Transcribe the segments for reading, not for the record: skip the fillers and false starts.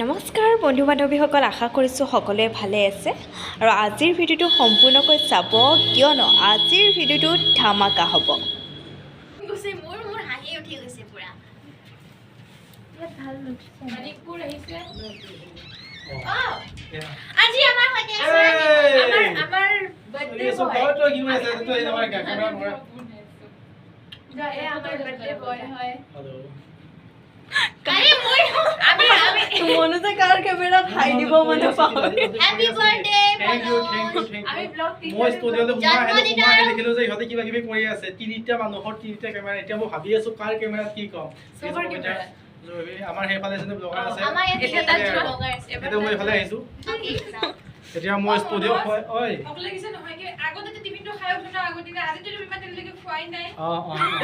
নমস্কাৰ বন্ধু বান্ধৱীসকল, আশা কৰিছোঁ সকলোৱে ভালে আছে আৰু আজিৰ ভিডিঅ'টো সম্পূৰ্ণকৈ চাব, কিয়নো আজিৰ ভিডিঅ'টো ধামাকা হ'ব। মোৰ হাঁহি উঠি গৈছে পুৰা। আজি আমাৰ সৈতে আছে আমাৰ বাৰ্থডে বয় হয়। মনুজে কাৰ কেমেৰাত হাই দিব মানে পাহৰি। হ্যাপি বাৰ্থডে থ্যাংক ইউ আমি ব্লগ মই ষ্টুডিঅ'লৈ সোমাই দেখিলো যে ইহঁতে কিবা কিবি কৰি আছে, তিনিটা মানুহৰ তিনিটা কেমেৰা। এতিয়া মই ভাবি আছো কাৰ কেমেৰাত কি কম। আমাৰ সেইফালে এজনী ব্লগাৰ আছে, আমাৰ এতিয়া তাত ব্লগাৰ আছে। এতিয়া মই এইফালে আহিছো। এতিয়া মই ষ্টুডিঅ' হয় ঐ অক লাগিছে নহয় কি আগতে টিফিনটো খাই উঠা আগতে আজি তুমি ইমান দেৰিলৈকে খোৱাই নাই।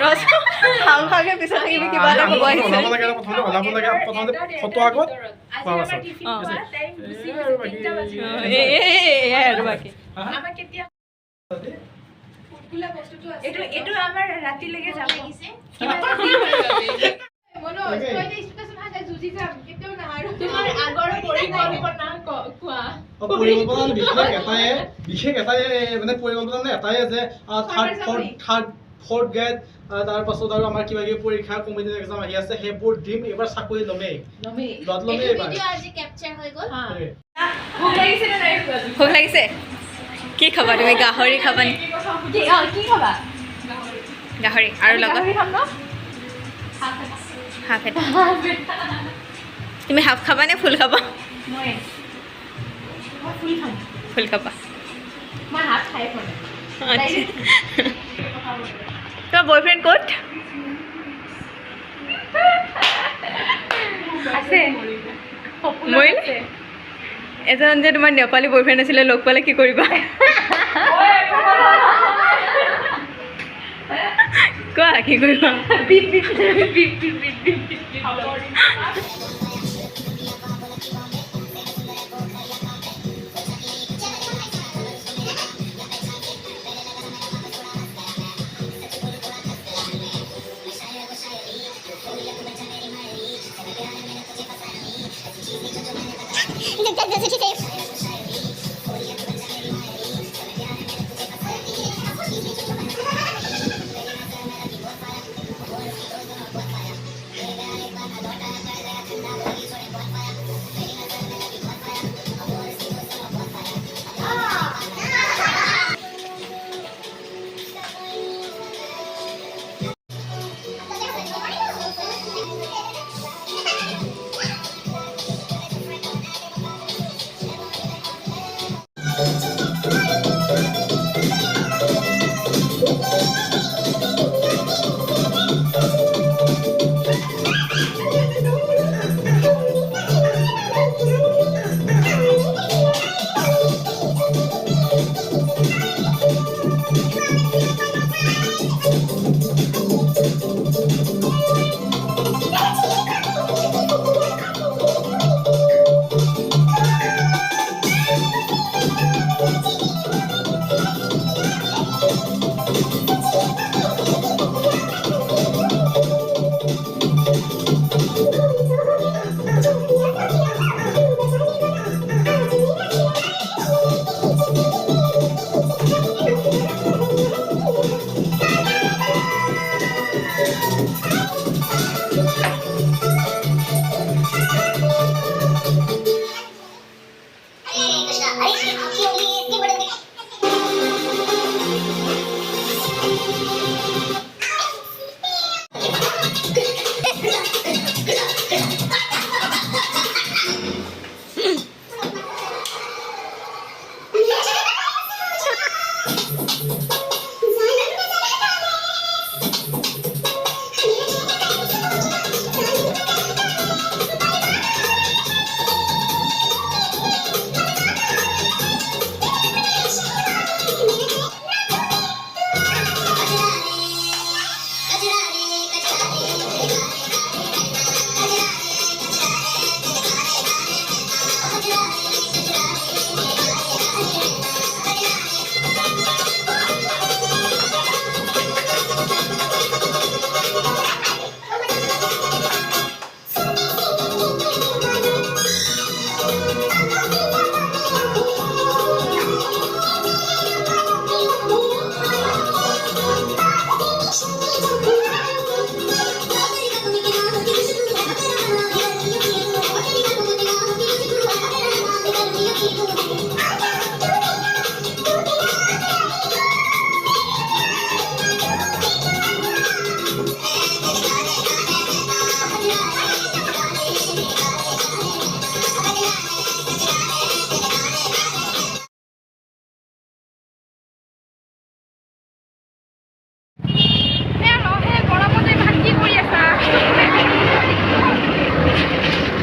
ৰস খাওঁ খাওঁকে পিছত থাকিবি কিবা এটা হ'ব আহিছে। ওলাব লাগে প্ৰথমতে ফটো আগত আজি আমাৰ টিফিন খোৱা টাইম গুচি গৈছে 3টা বাজি। আৰু বাকী আমাৰ কেতিয়া ফুটকুলা বস্তুটো আছে এটো আমাৰ ৰাতিলৈকে যাব লাগিছে। মনো তই যে ষ্টেচন আছে জুজি যাম কেতিয়াও না আৰু তোমাৰ আগৰ পৰিকল্পনা কোৱা। পৰিকল্পনা বিশেষ এটাই মানে পৰিকল্পনা এটাই যে থাৰ্ড ফৰ্থ গ্ৰেড তাৰ পাছত আৰু আমাৰ কিবা কিবি পৰীক্ষা কম্পিটিটিভ এক্সাম আহি আছে, সেইবোৰ দিম। এইবাৰ চাকৰি ল'মেই এইবাৰ। ভিডিও আজি ক্যাপচাৰ হৈ গ'ল। ভোক লাগিছে না নাই? ভোক লাগিছে? কি খাবা তুমি? গাহৰি খাবা নেকি? কি খাবা? গাহৰি আৰু লগত খাম ন? হাফ এটা। তুমি হাফ খাবা নে ফুল খাবা? মই ফুল খাম। ফুল খাবা। মই হাত খাই পোৱা নাই। তোমাৰ বয়ফ্ৰেণ্ড ক'ত? আছে মৰিল? এজন যে তোমাৰ নেপালী বয়ফ্ৰেণ্ড আছিলে, লগ পালে কি কৰিবা? কোৱা কি কৰিবা?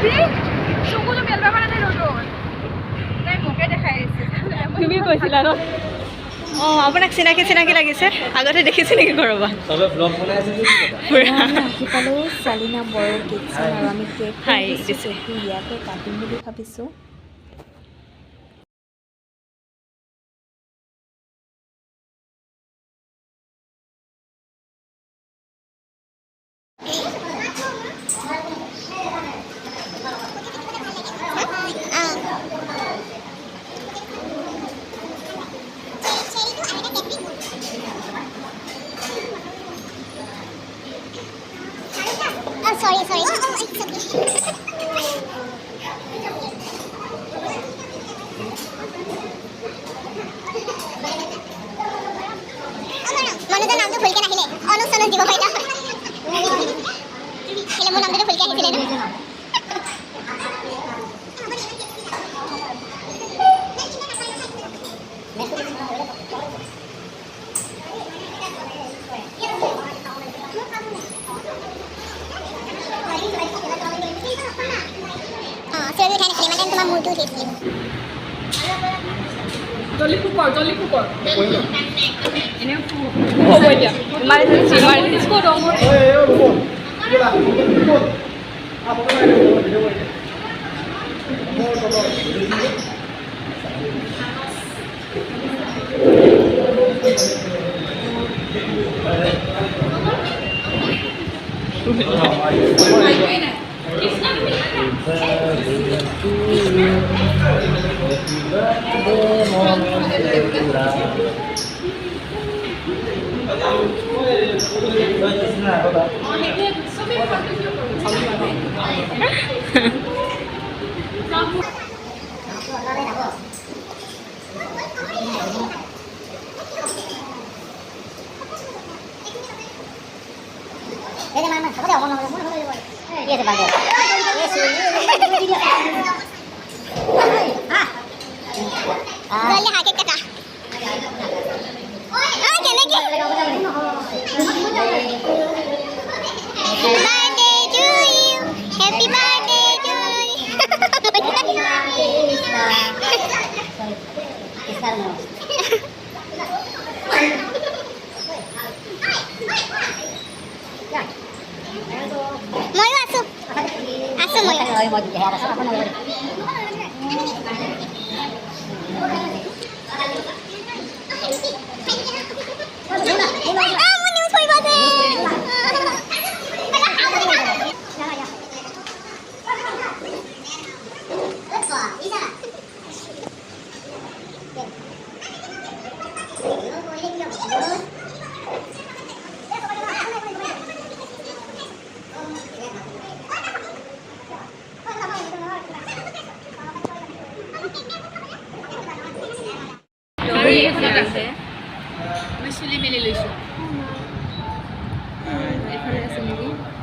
চকুটো মেলবা পৰা নাই ৰ'দত তাই মোকে দেখাই আছে তুমি কৈছিলা ন অঁ আপোনাক চিনাকি চিনাকি লাগিছে আগতে দেখিছে নেকি কৰবাত আহি পালোঁ চালিনা বড়ো কিটচেন আৰু আমি কেক হাই দিছোঁ ইয়াতে কাটিম বুলি ভাবিছোঁ Sorry. It's okay. মনোজৰ নামটো ভুলকে নাহিলে অনুচনত দিব পাৰিলা কেলে মোৰ নামটো ভুলকে আহিছিলে ন Saya udah udah mana cuma mudu sih. জলি কুকৰ এনে হ'ব এতিয়া ইমাৰ্জেঞ্চি ক'ত মই চুলি মেলি লৈছোঁ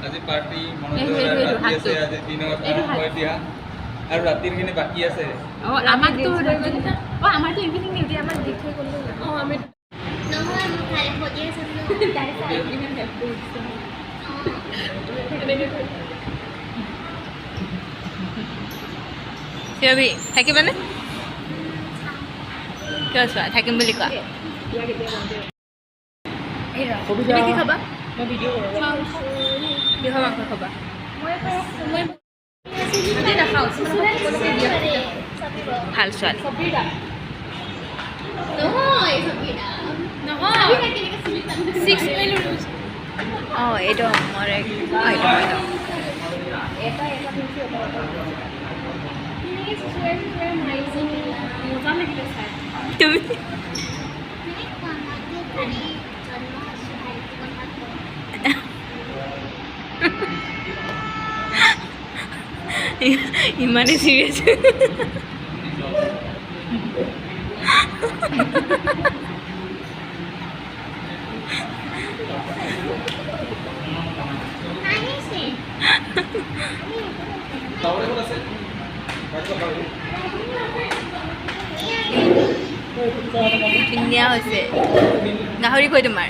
আজি পাৰ্টি মনত আছে আজি দিনৰ সময় দিয়া আৰু ৰাতিৰখিনি বাকী আছে আমাকতো আমাৰতো ইভিনিং ডিউটি আমাক দি থৈ গ'লো আমি নহয় মোৰ খালি ভজি আছে ইমান হেল্প কৰিছে চিৰবি থাকিবানে কিয় চোৱা থাকিম বুলি কোৱা তুমি কি খাবা কিহৰ মাংস খাবা ভাল ছোৱালী অঁ এইটো মোৰ তুমি ইমানে চিৰিয়াছ ধুনীয়া হৈছে গাহৰি কৈ তোমাৰ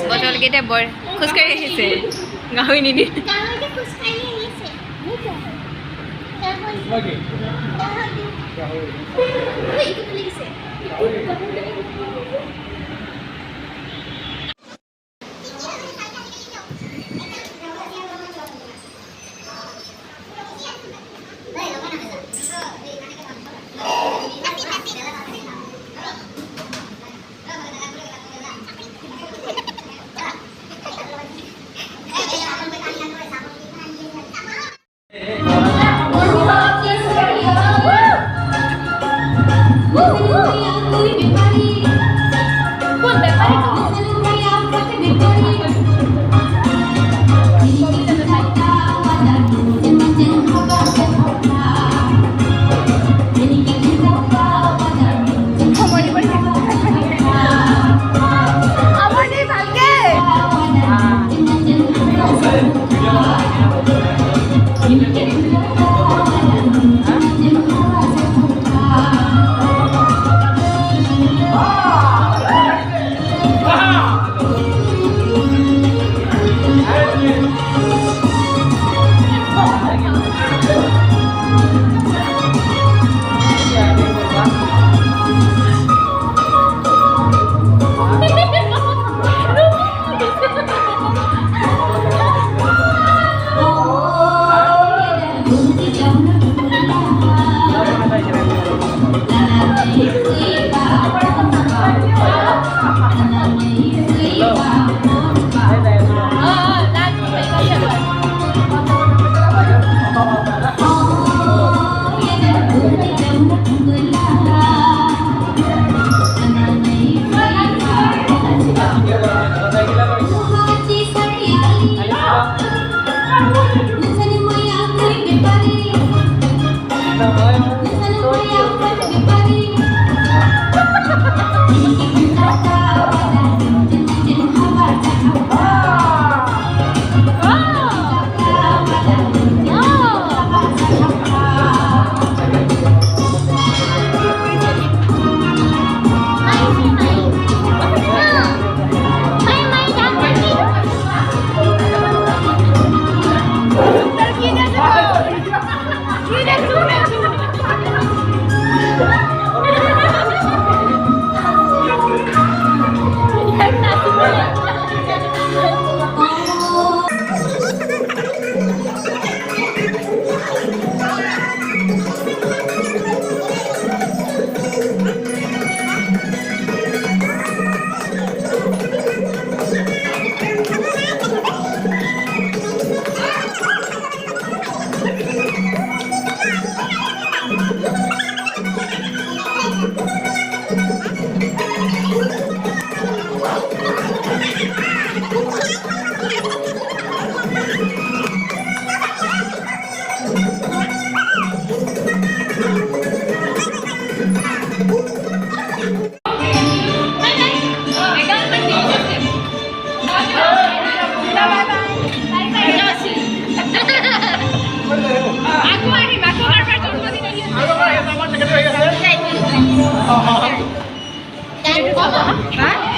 বটলকেইটা বৰ খোজকাঢ়ি আহিছে গাহৰি নিদি বাকি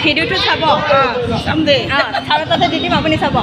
ভিডিঅ'টো চাব চাম দেই চাৰে তাতে দি দিম আপুনি চাব